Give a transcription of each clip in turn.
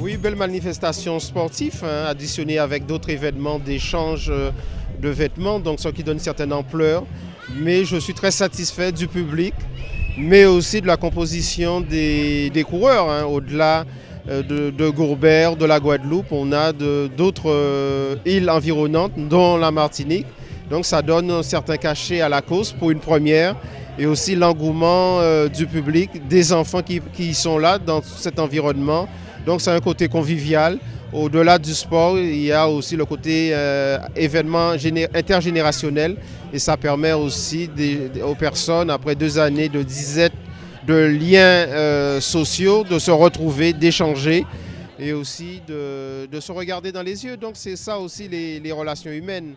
Oui, belle manifestation sportive, hein, additionnée avec d'autres événements d'échange de vêtements, donc ce qui donne une certaine ampleur. Mais je suis très satisfait du public, mais aussi de la composition des coureurs. Hein. Au-delà de Gourbert, de la Guadeloupe, on a d'autres îles environnantes, dont la Martinique. Donc ça donne un certain cachet à la course pour une première. Et aussi l'engouement du public, des enfants qui sont là dans cet environnement. Donc c'est un côté convivial. Au-delà du sport, il y a aussi le côté événement intergénérationnel. Et ça permet aussi aux personnes, après 2 années de disette, de liens sociaux, de se retrouver, d'échanger et aussi de se regarder dans les yeux. Donc c'est ça aussi les relations humaines.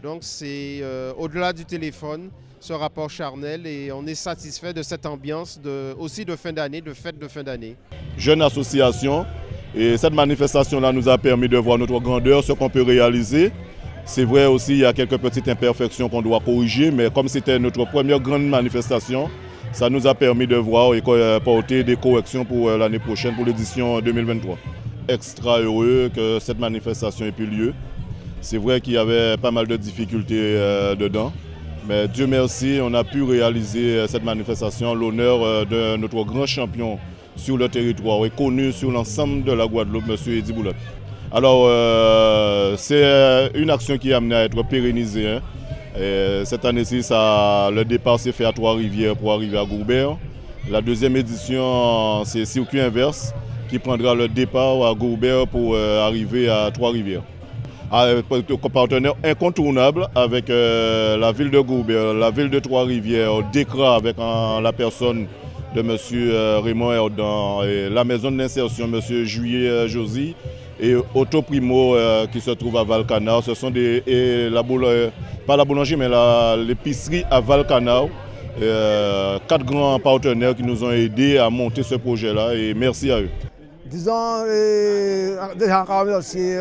Donc c'est au-delà du téléphone, ce rapport charnel, et on est satisfait de cette ambiance aussi de fin d'année, de fête de fin d'année. Jeune association, et cette manifestation-là nous a permis de voir notre grandeur, ce qu'on peut réaliser. C'est vrai aussi, il y a quelques petites imperfections qu'on doit corriger, mais comme c'était notre première grande manifestation, ça nous a permis de voir et porter des corrections pour l'année prochaine, pour l'édition 2023. Extra heureux que cette manifestation ait pu lieu. C'est vrai qu'il y avait pas mal de difficultés dedans, mais Dieu merci, on a pu réaliser cette manifestation, l'honneur de notre grand champion sur le territoire et connu sur l'ensemble de la Guadeloupe, M. Eddy Boulotte. Alors, c'est une action qui est amenée à être pérennisée. Hein. Cette année-ci, le départ s'est fait à Trois-Rivières pour arriver à Gourbert. La deuxième édition, c'est circuit inverse qui prendra le départ à Gourbert pour arriver à Trois-Rivières. Partenaire incontournable avec la ville de Gourbert, la ville de Trois-Rivières, DECRA avec la personne de M. Raymond Erdan, et la maison d'insertion M. Juillet Josie et Autoprimo qui se trouve à Val-Canard. Ce sont pas la boulangerie mais l'épicerie à Val-Canard. 4 grands partenaires qui nous ont aidés à monter ce projet-là et merci à eux. Disons, déjà encore merci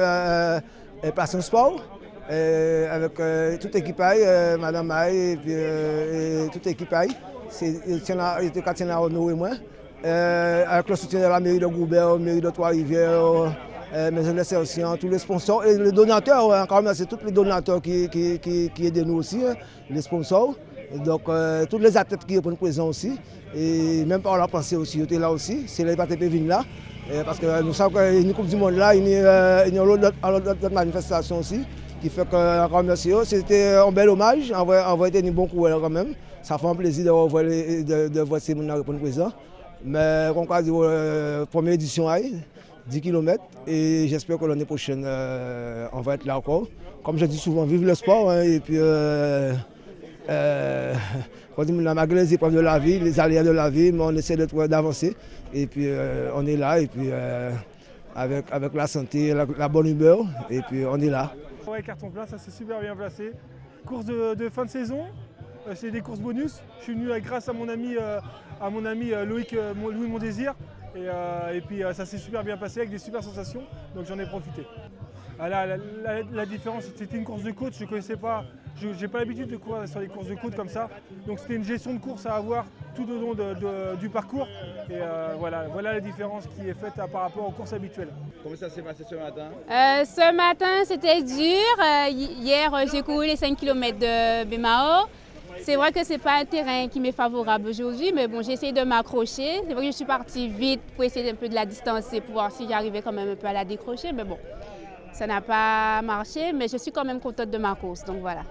Passion Sport, avec toute l'équipage, Madame Maï et toute l'équipage. C'était Katina Renaud et moi, avec le soutien de la mairie de Gourbert, la mairie de Trois-Rivières, Maison d'insertion, tous les sponsors et les donateurs. Encore merci tous les donateurs qui aident nous aussi, les sponsors. Donc, tous les athlètes qui sont présents aussi. Et même par la pensée aussi, ils étaient là aussi. C'est les partenaires qui viennent là. Parce que nous savons qu'il y a une Coupe du Monde là, il y a une autre manifestation aussi. Qui fait que, encore merci. C'était un bel hommage. En vrai, c'était un bon coup quand même. Ça fait un plaisir de voir ces gens répondre présent. Mais comme on dit, première édition, 10 km. Et j'espère que l'année prochaine, on va être là encore. Comme je dis souvent, vive le sport. Hein, et puis, malgré les épreuves de la vie, les aléas de la vie, mais on essaie d'avancer. Et puis on est là, et puis avec la santé, la bonne humeur, et puis on est là. Ouais, carton plein, ça s'est super bien placé. Course de fin de saison, c'est des courses bonus. Je suis venu grâce à mon ami Loïc Louis Mondésir. Et puis ça s'est super bien passé avec des super sensations, donc j'en ai profité. La différence, c'était une course de côte, je ne connaissais pas, je n'ai pas l'habitude de courir sur des courses de côte comme ça. Donc c'était une gestion de course à avoir tout au long du parcours. Et voilà la différence qui est faite par rapport aux courses habituelles. Comment ça s'est passé ce matin? Ce matin, c'était dur. Hier, j'ai couru les 5 km de Bémao. C'est vrai que ce n'est pas un terrain qui m'est favorable aujourd'hui, mais bon, j'ai essayé de m'accrocher. C'est vrai que je suis partie vite pour essayer un peu de la distancer, pour voir si j'arrivais quand même un peu à la décrocher. Mais bon, ça n'a pas marché, mais je suis quand même contente de ma course, donc voilà.